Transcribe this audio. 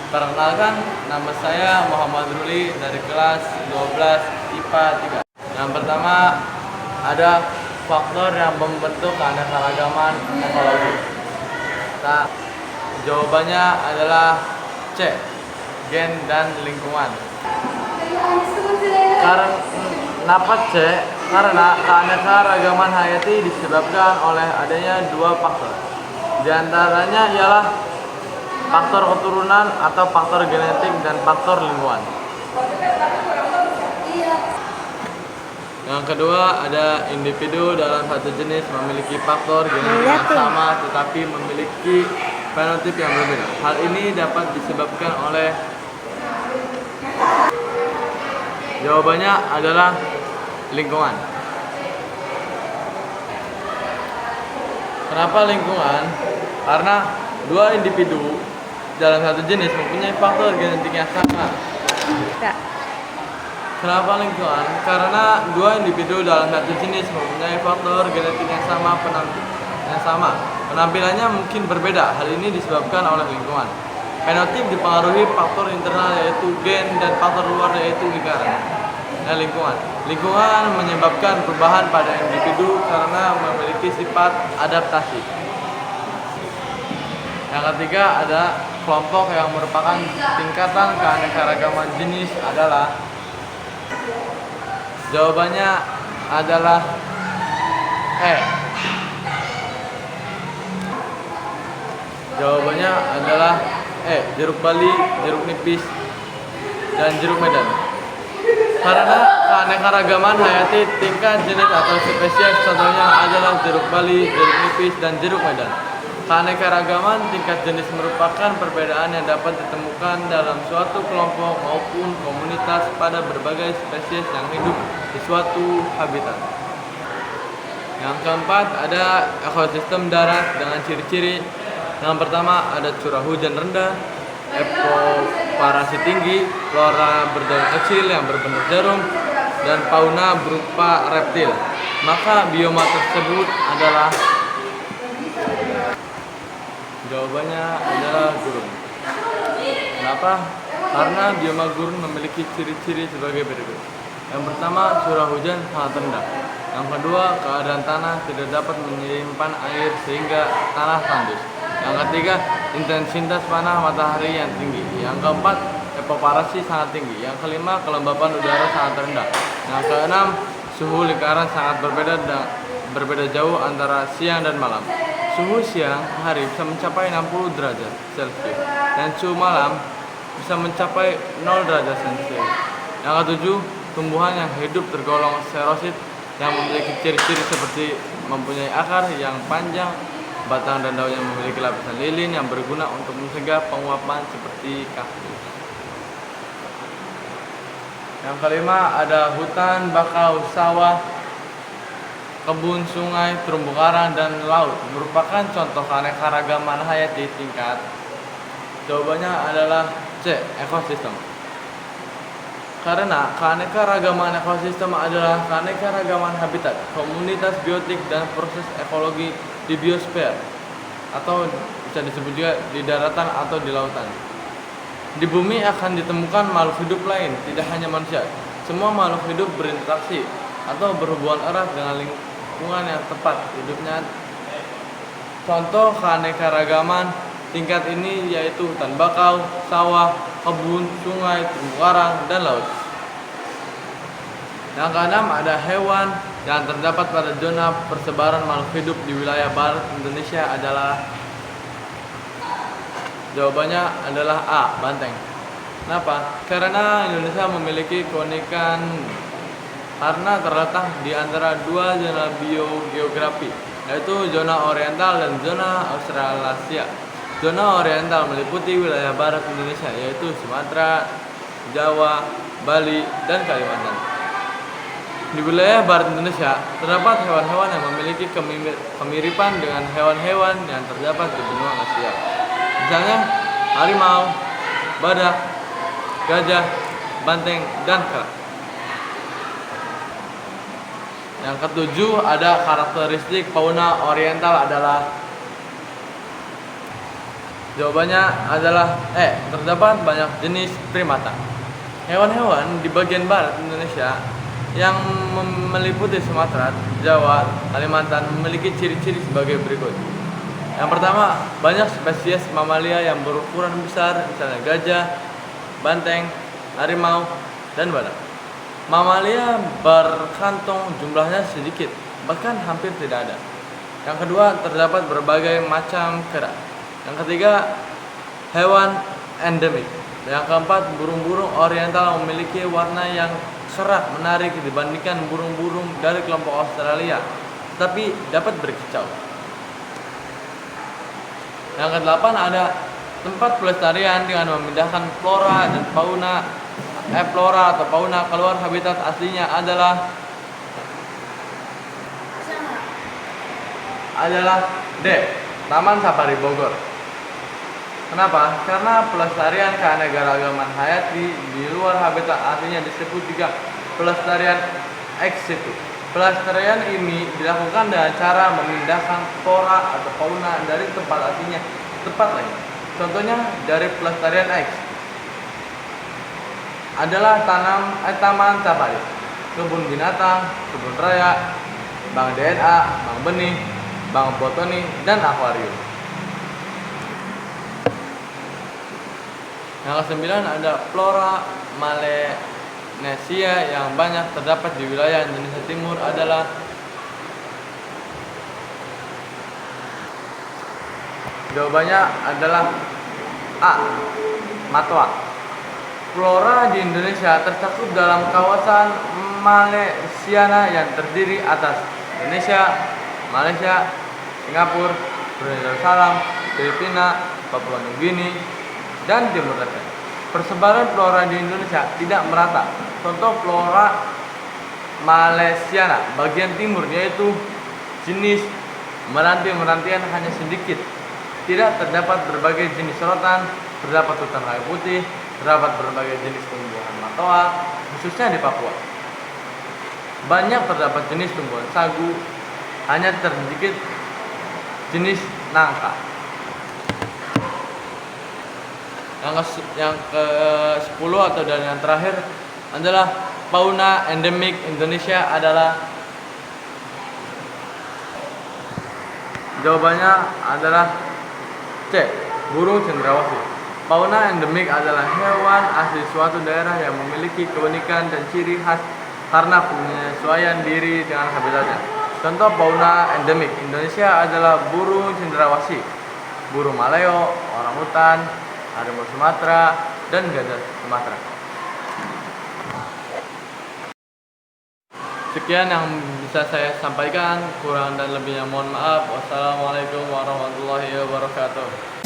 Perkenalkan, nama saya Muhammad Ruli dari kelas 12 IPA 3. Yang pertama, ada faktor yang membentuk keanekaragaman ekologi. Nah, jawabannya adalah C, gen dan lingkungan. Kenapa C? Karena keanekaragaman hayati disebabkan oleh adanya dua faktor. Di antaranya ialah faktor keturunan atau faktor genetik dan faktor lingkungan. Yang kedua, ada individu dalam satu jenis memiliki faktor genetik yang sama tetapi memiliki fenotip yang berbeda. Hal ini dapat disebabkan oleh, jawabannya adalah lingkungan. Kenapa lingkungan? Karena dua individu dalam satu jenis mempunyai faktor genetik yang sama. Kenapa lingkungan? Karena dua individu dalam satu jenis mempunyai faktor genetik yang sama, penampilannya mungkin berbeda. Hal ini disebabkan oleh lingkungan. Fenotip dipengaruhi faktor internal yaitu gen dan faktor luar yaitu lingkaran. Nah, lingkungan menyebabkan perubahan pada individu karena memiliki sifat adaptasi. Yang ketiga, ada kelompok yang merupakan tingkatan keanekaragaman jenis adalah, jawabannya adalah E. Jawabannya adalah E, jeruk bali, jeruk nipis, dan jeruk medan. Karena keanekaragaman hayati tingkat jenis atau spesies contohnya adalah jeruk bali, jeruk nipis, dan jeruk medan. Keanekaragaman tingkat jenis merupakan perbedaan yang dapat ditemukan dalam suatu kelompok maupun komunitas pada berbagai spesies yang hidup di suatu habitat. Yang keempat, ada ekosistem darat dengan ciri-ciri. Yang pertama, ada curah hujan rendah, evaporasi tinggi, flora berdaun kecil yang berbentuk jarum, dan fauna berupa reptil. Maka bioma tersebut adalah, jawabannya adalah gurun. Kenapa? Karena bioma gurun memiliki ciri-ciri sebagai berikut. Yang pertama, curah hujan sangat rendah. Yang kedua, keadaan tanah tidak dapat menyimpan air sehingga tanah tandus. Yang ketiga, intensitas panas matahari yang tinggi. Yang keempat, evaporasi sangat tinggi. Yang kelima, kelembapan udara sangat rendah. Yang keenam, suhu lingkaran sangat berbeda jauh antara siang dan malam. Suhu siang hari bisa mencapai 60 derajat Celcius dan suhu malam bisa mencapai 0 derajat Celcius. Yang ketujuh, tumbuhan yang hidup tergolong xerosit yang memiliki ciri-ciri seperti mempunyai akar yang panjang, batang dan daun yang memiliki lapisan lilin yang berguna untuk mencegah penguapan seperti kaktus. Yang kelima, ada hutan, bakau, sawah, kebun, sungai, terumbu karang, dan laut merupakan contoh keanekaragaman hayati tingkat. Jawabannya adalah C, ekosistem. Karena keanekaragaman ekosistem adalah keanekaragaman habitat, komunitas biotik, dan proses ekologi di biosfer, atau bisa disebut juga di daratan atau di lautan. Di bumi akan ditemukan makhluk hidup lain, tidak hanya manusia. Semua makhluk hidup berinteraksi atau berhubungan erat dengan lingkungan yang tepat hidupnya. Contoh keanekaragaman tingkat ini yaitu hutan bakau, sawah, kebun, sungai, terumbu karang, dan laut. Yang keenam, ada hewan yang terdapat pada zona persebaran makhluk hidup di wilayah barat Indonesia adalah, jawabannya adalah A, banteng. Kenapa? Karena Indonesia memiliki keunikan karena terletak di antara dua zona biogeografi, yaitu zona oriental dan zona Australasia. Zona oriental meliputi wilayah barat Indonesia yaitu Sumatera, Jawa, Bali, dan Kalimantan. Di wilayah barat Indonesia terdapat hewan-hewan yang memiliki kemiripan dengan hewan-hewan yang terdapat di benua Asia. Misalnya harimau, badak, gajah, banteng, dan kera. Yang ketujuh, ada karakteristik fauna oriental adalah, Jawabannya adalah terdapat banyak jenis primata. Hewan-hewan di bagian barat Indonesia yang meliputi Sumatera, Jawa, Kalimantan memiliki ciri-ciri sebagai berikut. Yang pertama, banyak spesies mamalia yang berukuran besar, misalnya gajah, banteng, harimau, dan badak. Mamalia berkantong jumlahnya sedikit, bahkan hampir tidak ada. Yang kedua, terdapat berbagai macam kera. Yang ketiga, hewan endemik. Yang keempat, burung-burung oriental memiliki warna yang cerah menarik dibandingkan burung-burung dari kelompok Australia, tapi dapat berkicau. Yang kedelapan, ada tempat pelestarian dengan memindahkan flora dan fauna. Flora atau fauna keluar habitat aslinya adalah D. Taman Safari Bogor. Kenapa? Karena pelestarian keanekaragaman hayati di luar habitat aslinya disebut juga pelestarian ex situ. Pelestarian ini dilakukan dengan cara memindahkan flora atau fauna dari tempat aslinya ke tempat lain. Contohnya dari pelestarian X adalah taman safari, kebun binatang, kebun raya, bank DNA, bank benih, bank botani, dan akuarium. Yang kesembilan, ada flora Melanesia yang banyak terdapat di wilayah Indonesia Timur adalah jawabannya adalah A. Matwa. Flora di Indonesia tercakup dalam kawasan Malaysiana yang terdiri atas Indonesia, Malaysia, Singapura, Brunei Darussalam, Filipina, Papua Nugini, dan Timur Leste. Persebaran flora di Indonesia tidak merata. Contoh flora Malaysiana bagian timur yaitu jenis meranti-merantian hanya sedikit. Tidak terdapat berbagai jenis serotan, terdapat hutan kayu putih, terdapat berbagai jenis tumbuhan matoa, khususnya di Papua. Banyak terdapat jenis tumbuhan sagu, hanya sedikit jenis nangka. Yang ke-10 atau dan yang terakhir adalah fauna endemik Indonesia adalah jawabannya adalah C. Burung cendrawasih. Fauna endemik adalah hewan asli suatu daerah yang memiliki keunikan dan ciri khas karena penyesuaian diri dengan habitatnya. Contoh fauna endemik Indonesia adalah burung cendrawasih, burung maleo, orangutan, harimau Sumatera, dan gajah Sumatera. Sekian yang bisa saya sampaikan, kurang dan lebihnya mohon maaf. Wassalamualaikum warahmatullahi wabarakatuh.